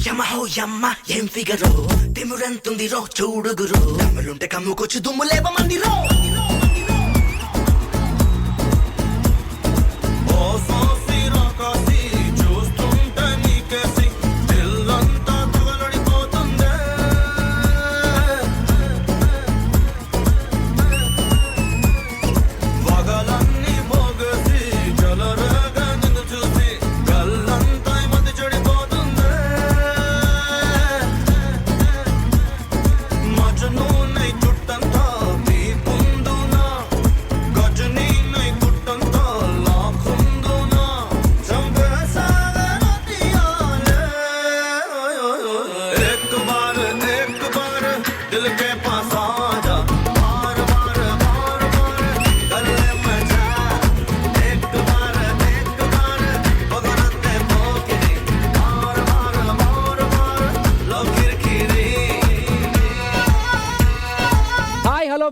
యమహో యమ్మ ఏం ఫిగరో తిమురెంతుందిరో చూడుగురో దమ్ములుంటే కమ్ముకొచ్చి దుమ్ము లేవమందిరో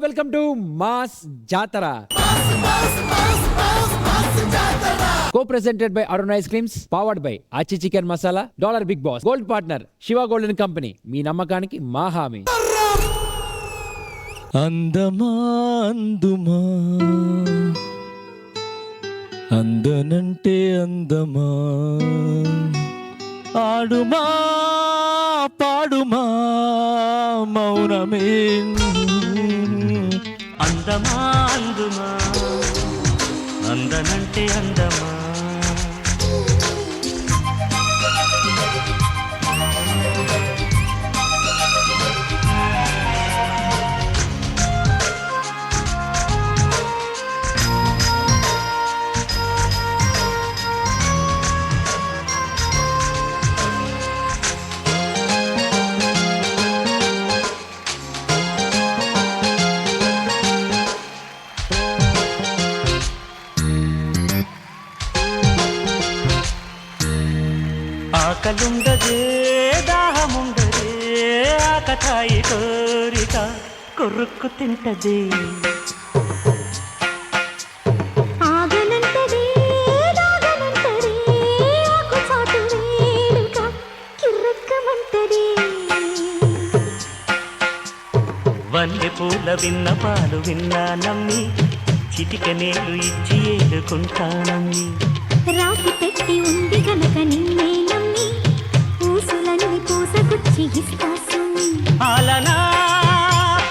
వెల్కమ్ టు మాస్ జాతర co-presented by Arun Ice Creams, powered by Achi Chicken Masala, Dollar Big Boss, Gold Partner Shiva Golden Company. మీ నమ్మకానికి మా హామీ. అందమా అందుమా అందనంటే అందమా ఆడుమా పాడుమా మౌనమే అందమా అందుమా అందనంటే అందమా ఆకలుండదే దాహముండదే ఆకతాయి కోరిక కొరుక్కు తింటదే ఆగనంటదే దాగనంటదే ఆకుచాటు వేడుక కిర్రక్కమంటదే వల్లె పూల విన్న పాలు విన్నా నమ్మి చిటిక నేలు ఇచ్చి ఏడుకుంటానమ్మి రాసి పెట్టి ఉంది గనక నిన్నే నమ్మి పూసులన్నీ పూసగుచ్చి ఇస్తాసుని పాలనా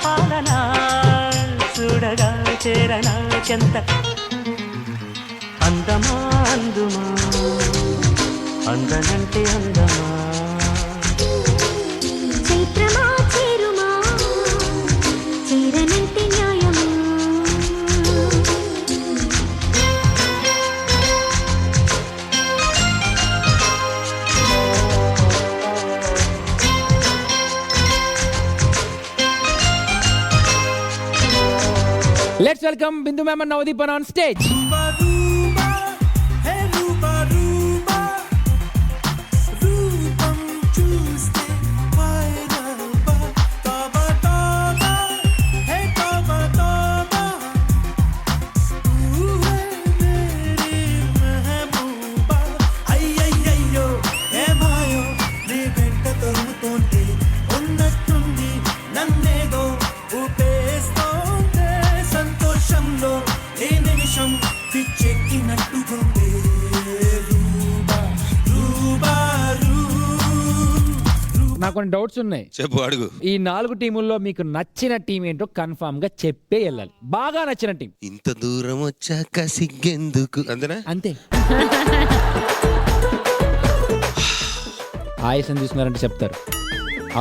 పాలనా చూడగా చేరనా చెంత అందమా అందుమా అందనంటే అందమా చైత్రమా చేరుమా చేరనంటే న్యాయమా Let's welcome Bindu Ma'am and Navdeep on stage. నాకు కొన్ని డౌట్స్ ఉన్నాయి. చెప్పు అడుగు. ఈ 4 టీముల్లో మీకు నచ్చిన టీం ఏంటో కన్ఫర్మ్ గా చెప్పే వెళ్ళాలి. బాగా నచ్చిన టీం. ఇంత దూరం వచ్చాక సిగ్గెందుకు అంతేనా? అంతే. ఆయాసం చూస్తున్నారంటే చెప్తారు,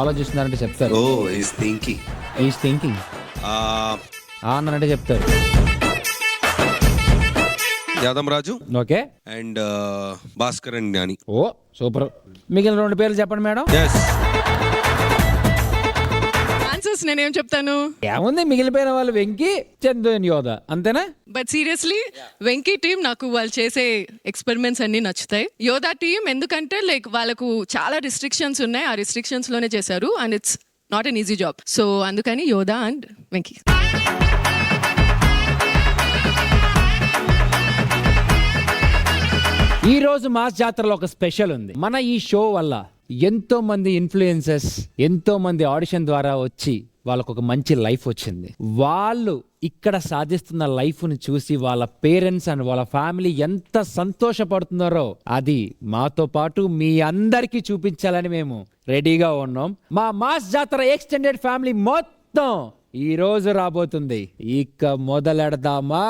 ఆలోచిస్తున్నారంటే చెప్తారు. ఓ ఈస్ థింకింగ్. ఈస్ థింకింగ్ అన్నారంటే చెప్తారు. యాదం రాజు, ఓకే, అండ్ భాస్కర్ అండ్ జ్ఞాని. ఓ సూపర్. మిగిలిన 2 పేర్లు చెప్పండి మేడం. ఆన్సర్స్ నేనేం చెప్తాను, ఏముంది మిగిలిపోయిన వాళ్ళు వెంకీ, చందు, యోధ, అంతేనా? బట్ సీరియస్లీ వెంకీ టీం నాకు వాళ్ళు చేసే ఎక్స్పెరిమెంట్స్ అన్ని నచ్చుతాయి. యోధా టీం ఎందుకంటే లైక్ వాళ్ళకు చాలా రిస్ట్రిక్షన్స్ ఉన్నాయి, ఆ రిస్ట్రిక్షన్స్ లోనే చేశారు and it's not an easy job. So అందుకని యోధా అండ్ వెంకీ. ఈ రోజు మాస్ జాతరలో ఒక స్పెషల్ ఉంది. మన ఈ షో వల్ల ఎంతో మంది ఇన్ఫ్లుయెన్సర్స్, ఎంతో మంది ఆడిషన్ ద్వారా వచ్చి వాళ్ళకు ఒక మంచి లైఫ్ వచ్చింది. వాళ్ళు ఇక్కడ సాధిస్తున్న లైఫ్ని చూసి వాళ్ళ పేరెంట్స్ అండ్ వాళ్ళ ఫ్యామిలీ ఎంత సంతోషపడుతున్నారో అది మాతో పాటు మీ అందరికీ చూపించాలని మేము రెడీగా ఉన్నాం. మా మాస్ జాతర ఎక్స్టెండెడ్ ఫ్యామిలీ మొత్తం ఈ రోజు రాబోతుంది. ఇక మొదలెడదామా?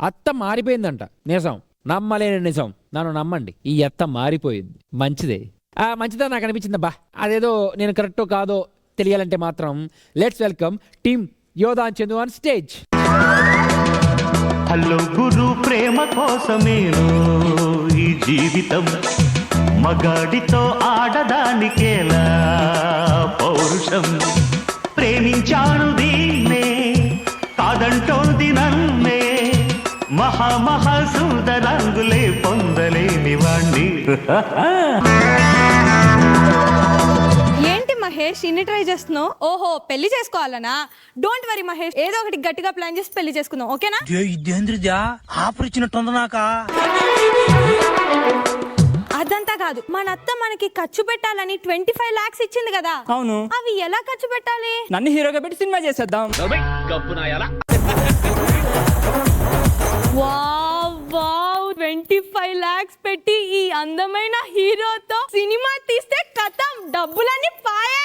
అత్త మారిపోయిందంట. నిజం, నమ్మలేని నిజం. నన్ను నమ్మండి, ఈ అత్త మారిపోయింది. మంచిదే, మంచిదా నాకు అనిపించింది. బా అదేదో నేను కరెక్టో కాదో తెలియాలంటే మాత్రం let's welcome team Yodha and Chandu on stage. Hello గురు, ప్రేమ కోసమేను ఈ జీవితం, మగాడితో ఆడదానికేలా పౌరుషం, ప్రేమించాను దీన్నే కాదంటోంది నన్నే, మహాసుందరంగులే పొందలేని వాణ్ణి. ఏంటి మహేష్ ఇన్ని ట్రై చేస్తున్నావు? ఓహో పెళ్లి చేసుకోవాలనా? డోంట్ వరీ మహేష్, ఏదో ఒకటి గట్టిగా ప్లాన్ చేసి పెళ్లి చేసుకుందాం, ఓకేనా? అదంతా కాదు, మన అత్త మనకి ఖర్చు పెట్టాలని 25 lakhs ఇచ్చింది కదా. అవును. అవి ఎలా ఖర్చు పెట్టాలి? నన్ను హీరోగా పెట్టి సినిమా చేసేద్దాం. వావ్ వావ్, 25 lakhs పెట్టి ఈ అందమైన హీరోతో సినిమా తీస్తే కథం, డబ్బులన్నీ పాయే.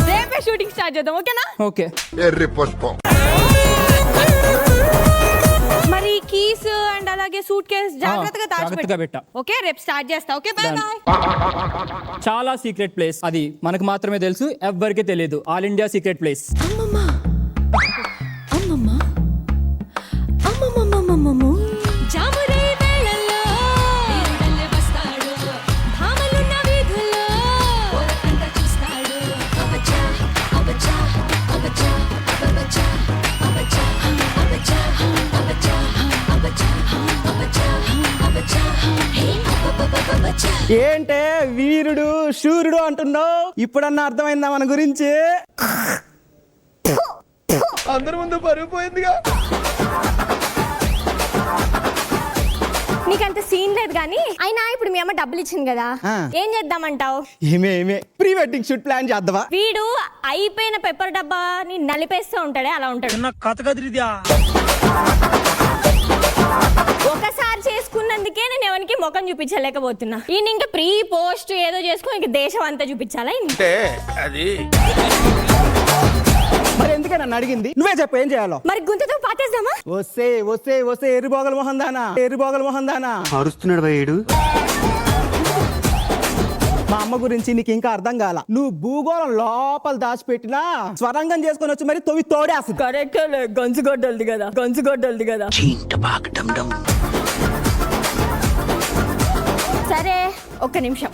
రేపే షూటింగ్ స్టార్ట్ చేద్దాం, ఓకేనా? ఓకే. మరి కీస్ అండ్ అలాగే సూట్ కేస్ జాగ్రత్తగా జాగ్రత్తగా పెట్టా. ఓకే, రేపు స్టార్ట్ చేస్తా. Okay, by by. చాలా సీక్రెట్ ప్లేస్ అది, మనకు మాత్రమే తెలుసు, ఎవ్వరికీ తెలియదు. All India secret place. ఏంటే వీరుడు శూరుడు అంటున్నావు? ఇప్పుడన్నా అర్థమైందా మన గురించి? అందరి ముందు పరుగు పోయిందిగా. నీకంత సీన్ లేదు కానీ, అయినా ఇప్పుడు మీ అమ్మ డబ్బులు ఇచ్చింది కదా, ఏం చేద్దామంటావు? ఏమే ప్రీ వెడ్డింగ్ షూట్ ప్లాన్ చేద్దామా? వీడు అయిపోయిన పెప్పర్ డబ్బా ని నలిపేస్తూ ఉంటాడే, అలా ఉంటాడు. ఒకసారి చేసుకున్నందుకే నేను ఎవరికి ముఖం చూపించలేకపోతున్నా. ఈయన ఇంకా ప్రీ పోస్ట్ ఏదో చేసుకుని ఇంక దేశం అంతా చూపించాలా? మరి ఎందుకే నన్ను అడిగింది? నువ్వే చెప్పు ఏం చేయాలో. మరి గుంతతో పాటేద్దామా? వస్తే ఎర్రిబోగల మొహం దానా అరుస్తున్నాడు భయ్యుడు. మా అమ్మ గురించి నీకు ఇంకా అర్థం కాల. నువ్వు భూగోళం లోపల దాచిపెట్టినా స్వరంగం చేసుకొని వచ్చి మరి తొవి తోడేస్తుంది. కరెక్టే, గంజుగొడ్డలది కదా. సరే ఒక్క నిమిషం.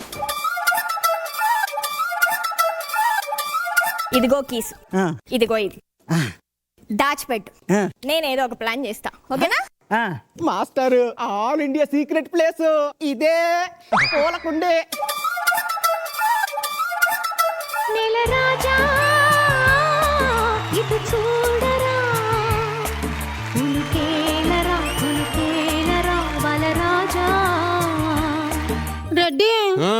ఇదిగో కీసు, ఇదిగో ఇది దాచిపెట్టు. నేనేదో ఒక ప్లాన్ చేస్తా, ఓకేనా? Master, all India secret place ఇదే, పోలకుండే. నెలరాజా ఇటు చూడరా, ఉలికేలరా బలరాజా. రెడ్డి, ఆ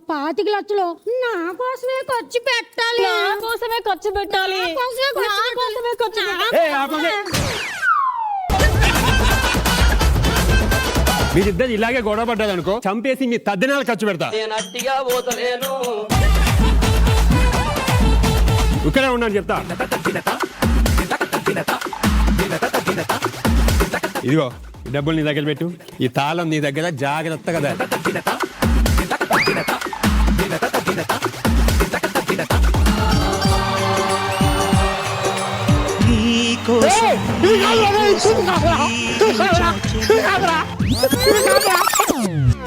25 లక్షలు నా కోసమే ఖర్చు పెట్టాలి. మీరిద్దరు ఇలాగే గొడవ పడ్డారు అనుకో, చంపేసి మీ తద్దినాలు ఖర్చు పెడతా. ఇక్కడే ఉన్నాను చెప్తా. ఇదిగో డబ్బులు నీ దగ్గర పెట్టు, ఈ తాళం నీ దగ్గర జాగ్రత్తగా.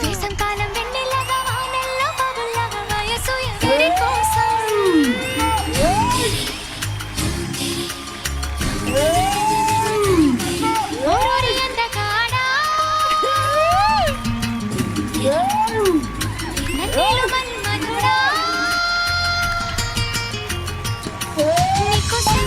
వేసంకాలం వెన్నెలగా వానల్లో పగుళ్ళగా వయసు ఎవరి కోసం? ఓరోరి అందగాడా నన్నేలు మన్మధుడా, నీకోసం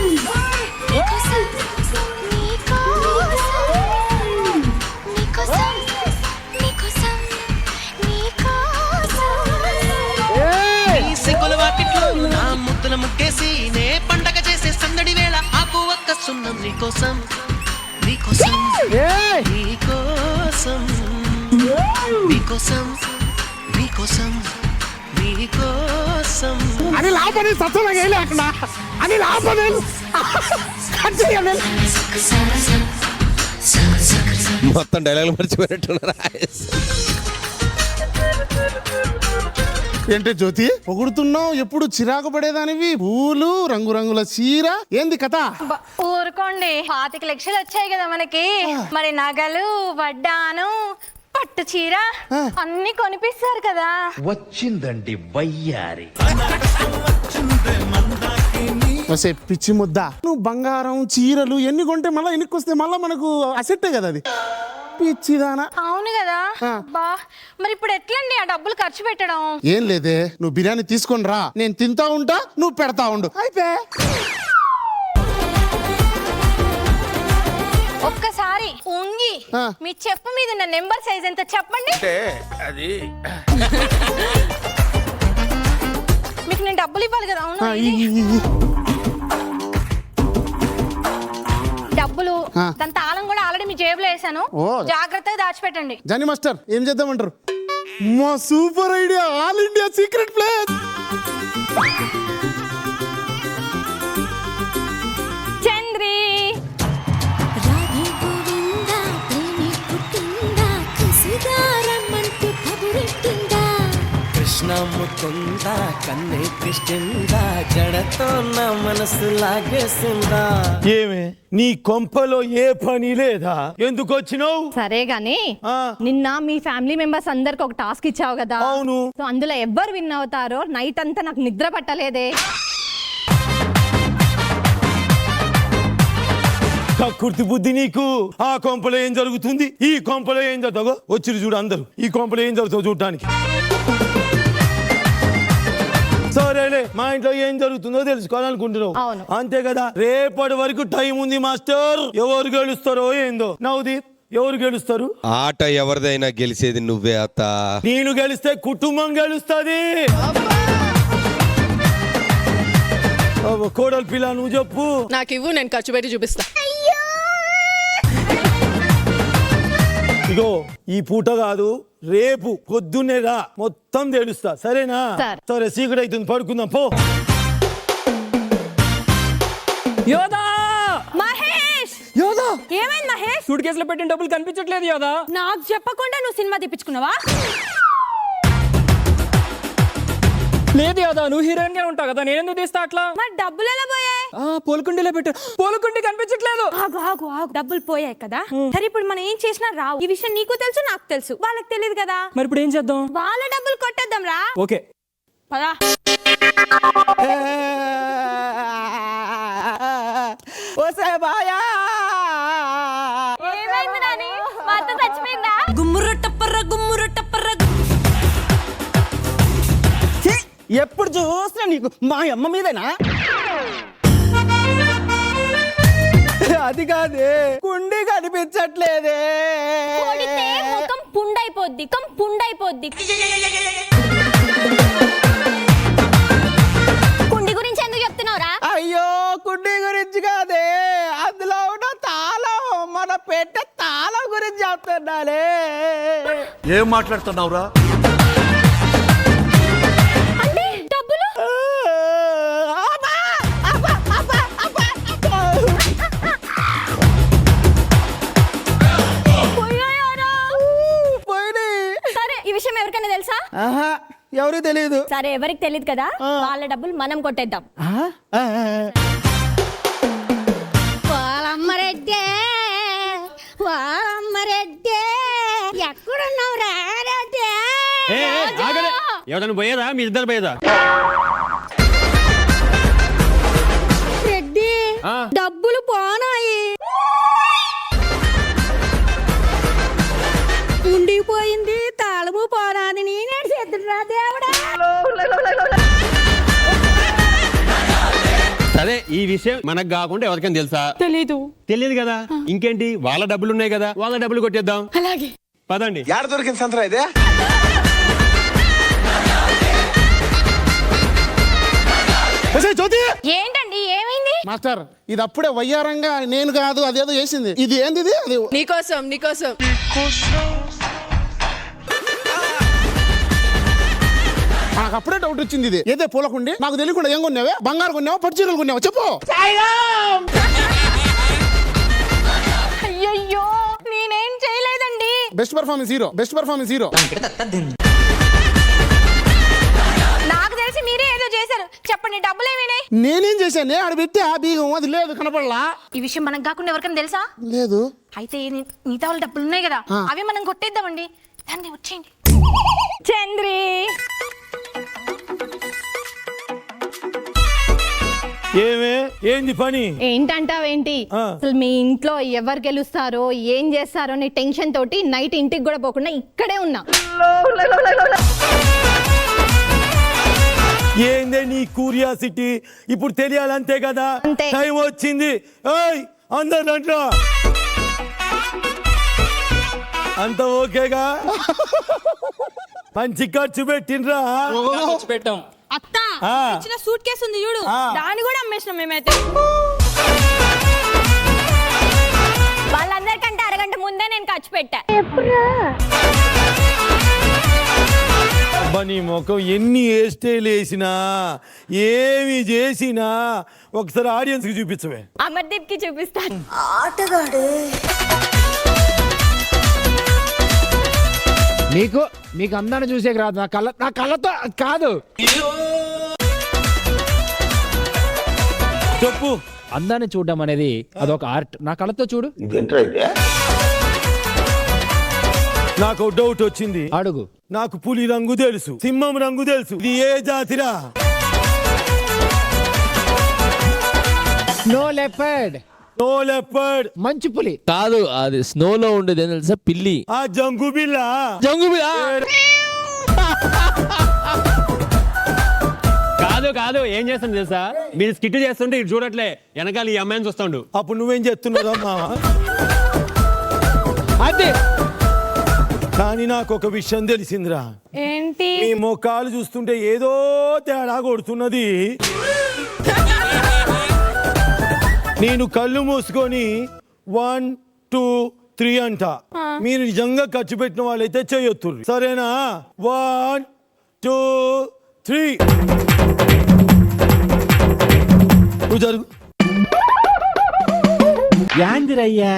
ముద్దుల ముగ్గేసి నే పండగ చేసే సందడి వేళ ఆపు ఒక్క సున్నం నీకోసం నీకోసం నీకోసం నీకోసం నీకోసం నీకోసం అని లాభని సత్సంగా అక్కడ అని లాభని మొత్తం డైలాగ్ మర్చిపోయినట్టున్నారా? ఏంటే జ్యోతి పొగుడుతున్నావు, ఎప్పుడు చిరాకు పడేదానివి, పూలు రంగురంగుల చీర, ఏంది కథ? ఊరుకోండి, 25 లక్షలు వచ్చాయి కదా మనకి, మరి నగలు వడ్డాను పట్టు చీర అన్ని కొనిపిస్తారు కదా. వచ్చిందండి వయ్యారి. వసే పిచ్చి ముద్ద, నువ్వు బంగారం చీరలు ఎన్ని కొంటే మళ్ళీ ఎన్నికొస్తే మళ్ళీ మనకు అసెట్టే కదా అది. పిచ్చిదానా. అవును కదా బా, మరి ఇప్పుడు ఎట్లండి ఆ డబ్బులు ఖర్చు పెట్టడం? ఏం లేదే, నువ్వు బిర్యానీ తీసుకొని రా, నేను తింటా ఉంటా, నువ్వు పెడతా ఉండు, అయిపోయా. ఒక్కసారి ఉంగి మీ చెప్పు మీద ఉన్న నెంబర్ సైజ్ ఎంత చెప్పండి. మీకు నేను డబ్బులు ఇవ్వాలి కదా. అవును, డబ్బులు దాని తాళం కూడా ఆల్రెడీ మీ జేబులో వేసాను, జాగ్రత్తగా దాచిపెట్టండి. జానీ మాస్టర్ ఏం చేద్దామంటారు? మా super idea, all India secret place. Chandri Krishna Mukunda కన్నే కృష్ణ జడతో నా మనసు లాగేసిందా. ఏమే నీ కొంపలో ఏ పని లేదా? ఎందుకు వచ్చినావు? సరే గాని నిన్న మీ ఫ్యామిలీ మెంబర్స్ అందరికి ఒక టాస్క్ ఇచ్చావు కదా. అవును. సో అందులో ఎవ్వరు విన్ అవుతారో నైట్ అంతా నాకు నిద్ర పట్టలేదే. కక్కుర్తి బుద్ధి నీకు. ఆ కొంపలో ఏం జరుగుతుంది, ఈ కొంపలో ఏం జరుగుతుందో వచ్చిరు చూడు అందరూ. ఈ కొంపలో ఏం జరుగుతుందో చూడటానికి. సరేలే, మా ఇంట్లో ఏం జరుగుతుందో తెలుసుకోవాలనుకుంటున్నావు అంతే కదా. రేపటి వరకు టైం ఉంది మాస్టర్. ఎవరు గెలుస్తారో ఏందో. నవదీప్, ఎవరు గెలుస్తారు? ఆట ఎవరిదైనా గెలిచేది నువ్వే అత్త. నేను గెలిస్తే కుటుంబం గెలుస్తుంది. కోడలు పిల్ల నువ్వు చెప్పు. నాకు ఇవ్వు, నేను ఖర్చు పెట్టి చూపిస్తా. ఇగో ఈ పూట కాదు, రేపు పొద్దున్నే రా, మొత్తం తెలుస్తా. సరేనా? సరే, సీక్రెట్ అవుతుంది, పడుకుందాం పో. యోదా! మహేష్! యోదా! ఏమైంది మహేష్? సూట్ కేసులో పెట్టిన డబ్బులు కనిపించట్లేదు యోదా. నాకు చెప్పకుండా నువ్వు సినిమా తెప్పించుకున్నావా? లేదు యోదా, నువ్వు హీరోయిన్ గా ఉంటావు కదా, నేను ఎందుకు తీస్తా అట్లా? మరి డబ్బులు ఎలా పోయాయి? పోలుకుండీలో పెట్టు. పోలుకుండి కనిపించట్లేదు. ఆగు ఆగు ఆగు, డబ్బులు పోయాయి కదా. సరే, ఇప్పుడు మనం ఏం చేసినా రావు. ఈ విషయం నీకు తెలుసు, నాకు తెలుసు, వాళ్ళకి తెలియదు కదా. మరి ఇప్పుడు ఏం చేద్దాం? వాళ్ళ డబ్బులు కొట్టేద్దాం రా. ఓకే పదా. ఏమైంది నాని? మా అత్త చచ్చిపోయిందా? గుమ్మురు టప్పర్ర గుమ్మురు టప్పర్ర. ఎప్పుడు చూసినా నీకు మా అమ్మ మీదేనా? అది కాదే, కుండి కనిపించట్లేదే. కొడితే ముఖం పుండైపోద్ది, పుండైపోద్ది. కుండి గురించి ఎందుకు చెప్తున్నావురా? అయ్యో, కుండి గురించి కాదే, అందులో ఉన్న తాళం, మన పెట్టె తాళం గురించి చెప్తున్నాలే. ఏం మాట్లాడుతున్నావురా? ఎవరికైనా తెలుసా? ఎవరికి తెలియదు. సరే, ఎవరికి తెలియదు కదా, వాళ్ళ డబ్బులు మనం కొట్టేద్దాం. వాళ్ళమ్మరెడ్డే, వాళ్ళమ్మరెడ్డే, ఎక్కడున్నావు రా? ఎవరైనా పోయేదా? మీ ఇద్దరు పోయేదా? రెడ్డి, డబ్బులు పోనాయి. ఉండిపోయింది, తాళము పోనాది. నేనే చేద్దురా దేవుడా. సరే, ఈ విషయం మనకు కాకుండా ఎవరికైనా తెలుసా? తెలియదు కదా. ఇంకేంటి, వాళ్ళ డబ్బులు ఉన్నాయి కదా, వాళ్ళ డబ్బులు కొట్టేద్దాం. అలాగే, పదండి. యాడ దొరికింది సంతరా ఇదే? ఒసేయ్ జ్యోతి ఏంటండి ఏమైంది? మాస్టర్ ఇది అప్పుడే వయ్యారంగా నేను కాదు అదేదో చేసింది. ఇది ఏంది ఇది? అది నీకోసం నాకు అప్పుడే డౌట్ వచ్చింది. ఇది ఏదే పూలకుండి నాకు తెలియకుండా ఏం కొన్నావే? బంగారు కొన్నావా, పట్టు చీరలు కొన్నావా? చెప్పు. అయ్యయ్యో నేనేం చేయలేదండి. Best performance hero. నాకు తెలిసి మీరే ఏదో చేశారు. చెప్పండి, డబ్బులు ఏమైనాయి? నేనేం చేశాను? ఆడ పెట్టి ఆ బీగం అది లేదు, కనపడలా. ఈ విషయం మనకు కాకుండా ఎవరికైనా తెలుసా? లేదు. అయితే మిగతా వాళ్ళ డబ్బులు ఉన్నాయి కదా, అవి మనం కొట్టేద్దామండి. దాన్ని వచ్చేయండి. చంద్రి ఏంది పని? ఏంటంటావేంటి? అసలు మీ ఇంట్లో ఎవరు గెలుస్తారో ఏం చేస్తారో అనే టెన్షన్ తోటి నైట్ ఇంటికి కూడా పోకుండా ఇక్కడే ఉన్నా. ఏందే నీ క్యూరియాసిటీ? ఇప్పుడు తెలియాలంతే కదా. అంతే. టైం వచ్చింది. ఏయ్ అందరు అంట్రా అంత ఓకేగా? మంచి ఖర్చు పెట్టిండ్రా? పెట్టాం. అత్త ఇచ్చిన సూట్ కేసు ఉంది చూడు, దాన్ని కూడా అమ్మేసినాం మేమైతే. వాళ్ళందరికంటే అరగంట ముందే నేను ఖర్చు పెట్టా. అబ్బా నీ ముఖం ఎన్ని హెయిర్ స్టైల్ వేసినా ఏమి చేసినా ఒకసారి ఆడియన్స్ కి చూపించవే. అమర్దీప్ కి చూపిస్తాను. మీకు అందాన్ని చూసేకి రాదు, నా కళ్ళతో కాదు. చెప్పు. అందాన్ని చూడడం అనేది అదొక ఆర్ట్. నా కళ్ళతో చూడు. నాకు డౌట్ వచ్చింది. అడుగు. నాకు పులి రంగు తెలుసు, సింహం రంగు తెలుసు. ఇది ఏ జాతిరా? No leopard. మంచు పులి కాదు, అది స్నోలో ఉండేది ఏం తెలుసా? పిల్లి. ఆ జంగు బిల్ల. కాదు ఏం చేస్తాను తెలుసా? మీరు స్కిట్ చేస్తుంటే ఇటు చూడట్లే, వెనకాల ఈ అమ్మాయిని చూస్తాడు. అప్పుడు నువ్వేం చేస్తున్నావు? అదే. కానీ నాకు ఒక విషయం తెలిసిందిరా. ఏంటి? మీ మొక్కలు చూస్తుంటే ఏదో తేడా కొడుతున్నది. నేను కళ్ళు మూసుకొని 1 2 3 అంట. మీరు నిజంగా ఖర్చు పెట్టిన వాళ్ళైతే చేయొత్తు. సరేనా? 1 2 3. నువ్వు జరుగు. యాందిరయ్యా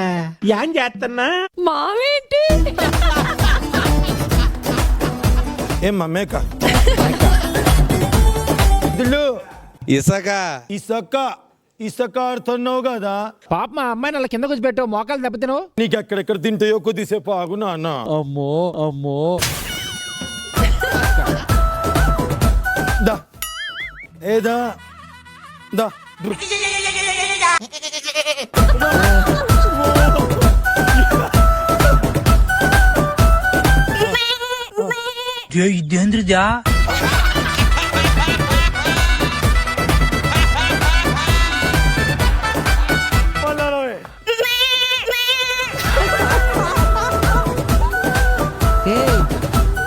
యాన్ చేస్తున్నా? మావేంటి? ఏం మమ్మేక ఇసక ఆడుతున్నావు కదా. పాప మా అమ్మాయిని అలా కింద కూర్చో పెట్టావు, మోకాలు దెబ్బతినావు. నీకు ఎక్కడెక్కడ తింటాయో కొద్దిసేపు ఆగు నాన్న. అమ్మో దా ఏదా దా. ఇదేంద్రదా?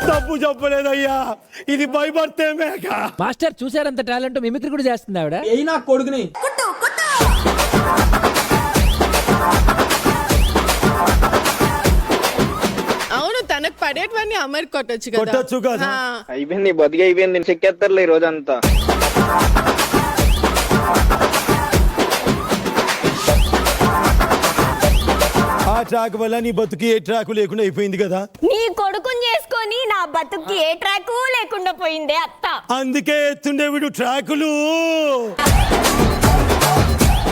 తప్పు చెప్పలేదయ్యా, ఇది భయపడితే మేక. మాస్టర్ చూసారంత టాలెంట్, మిమిక్రీ కూడా చేస్తుంది ఆవిడ. నా కొడుకుని అవును, తనకు పడేటివన్నీ అమర్ కొట్టొచ్చు కొట్టొచ్చు కదా. అయిపోయింది, బతికి అయిపోయింది. చెక్కేస్తారులే ఈ రోజంతా. ఆ ట్రాక్ వల్ల నీ బతుకి ఏ ట్రాక్ లేకుండా అయిపోయింది కదా. నీ కొడుకుని చేసుకొని నా బతుక్కి ఏ ట్రాకు లేకుండా పోయిందే అత్త. అందుకే ఎత్తుండే వీడు ట్రాకులు.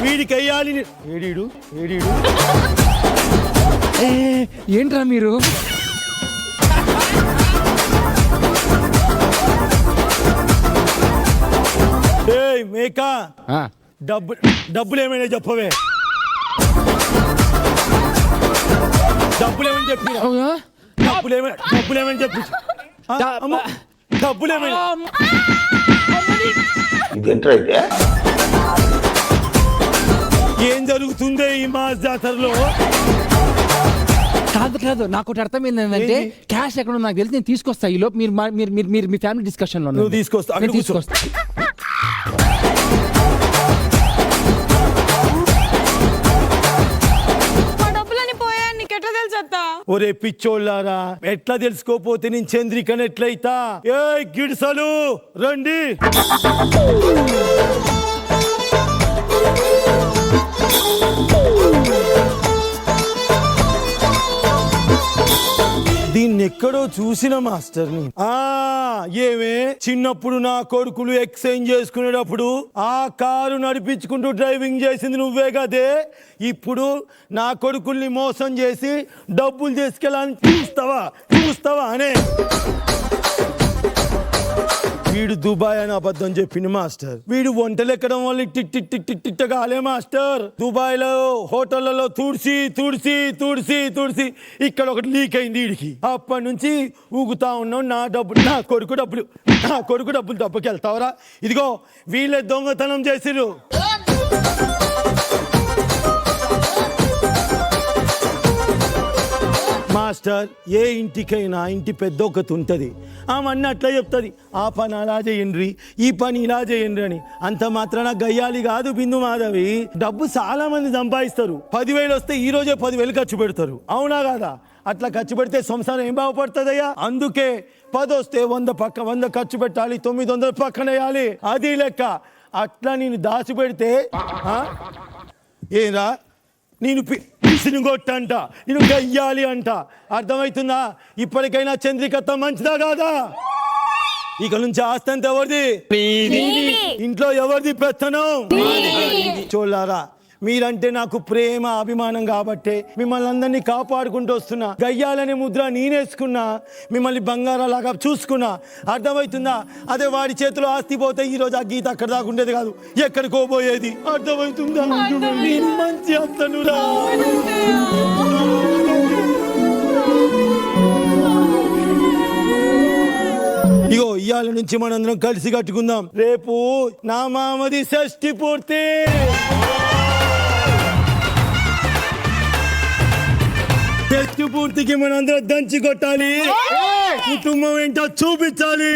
వీడికి వెయ్యాలి. ఏడీడు ఏంట్రా మీరు? ఏయ్ మేకా, డబ్బులు ఏమైనా చెప్పవే. డబ్బులేమని చెప్పి డబ్బులేమని చెప్పి డబ్బులేమైనా. ఏం జరుగుతుందే ఈ మాస్ జాతరలో? కాదు నాకు ఒకటి అర్థమైంది ఏంటంటే, క్యాష్ ఎక్కడ నాకు తెలిసి నేను తీసుకొస్తా. ఈ లోపు మీరు మీ ఫ్యామిలీ డిస్కషన్ లో నువ్వు తీసుకొస్తా. ఒరే పిచ్చోళ్ళారా, ఎట్లా తెలుసుకోపోతే నేను చంద్రికను ఎట్లయితా? ఏ గిడ్సలు రండి. దీన్ని ఎక్కడో చూసిన మాస్టర్ని. ఏమే చిన్నప్పుడు నా కొడుకులు ఎక్స్చేంజ్ చేసుకునేటప్పుడు ఆ కారు నడిపించుకుంటూ డ్రైవింగ్ చేసింది నువ్వే కదే. ఇప్పుడు నా కొడుకుల్ని మోసం చేసి డబ్బులు తీసుకెళ్ళాలని చూస్తావా అనే. వీడు దుబాయ్ అని అబద్ధం చెప్పింది మాస్టర్. వీడు వంటలు ఎక్కడం వల్ల టిక్ కాలే మాస్టర్. దుబాయ్ లో హోటళ్లలో తుడిసి ఇక్కడ ఒకటి లీక్ అయింది వీడికి. అప్పటి నుంచి ఊగుతా ఉన్నాం. నా కొడుకు డబ్బులు దెబ్బకెళ్తావరా? ఇదిగో వీళ్ళే దొంగతనం చేసిరు. మాస్టర్, ఏ ఇంటికైనా ఇంటి పెద్ద ఒకటి ఉంటుంది. ఆమె అన్నీ అట్లా చెప్తుంది, ఆ పని అలా చేయండి, ఈ పని ఇలా చేయండి అని. అంత మాత్రాన గయ్యాలి కాదు బిందు మాధవి. డబ్బు చాలా మంది సంపాదిస్తారు. 10,000 వస్తే ఈ రోజే 10,000 ఖర్చు పెడతారు. అవునా కాదా? అట్లా ఖర్చు పెడితే సంసారం ఏం బాగుపడుతుందయ్యా? అందుకే 10 వస్తే 100 ఖర్చు పెట్టాలి, 900 పక్కన వేయాలి. అది లెక్క. అట్లా నేను దాచిపెడితే ఏరా నేను పిసిని కొట్టంట, నేను గయ్యాలి అంట. అర్థమవుతుందా? ఇప్పటికైనా చంద్రికత్త మంచిదా కాదా? ఇక నుంచి ఆస్తి అంతా ఎవరిది? ఇంట్లో ఎవరిది పెత్తనం? చూడారా, మీరంటే నాకు ప్రేమ అభిమానం కాబట్టే మిమ్మల్ని అందరినీ కాపాడుకుంటూ వస్తున్నా. గయ్యాలనే ముద్ర నేనేసుకున్నా, మిమ్మల్ని బంగారాలాగా చూసుకున్నా. అర్థమవుతుందా? అదే వాడి చేతిలో ఆస్తి పోతే ఈ రోజు ఆ గీత అక్కడ దాకా ఉండేది కాదు, ఎక్కడికో పోయేది. అర్థమవుతుందా? నేను మంచి అత్తనురా. ఇగో ఇవాళ నుంచి మనందరం కలిసి కట్టుకుందాం. రేపు నా మామది షష్ఠి పూర్తి. షష్ఠి పూర్తికి మనందరం దంచి కొట్టాలి, కుటుంబం ఏంటో చూపించాలి.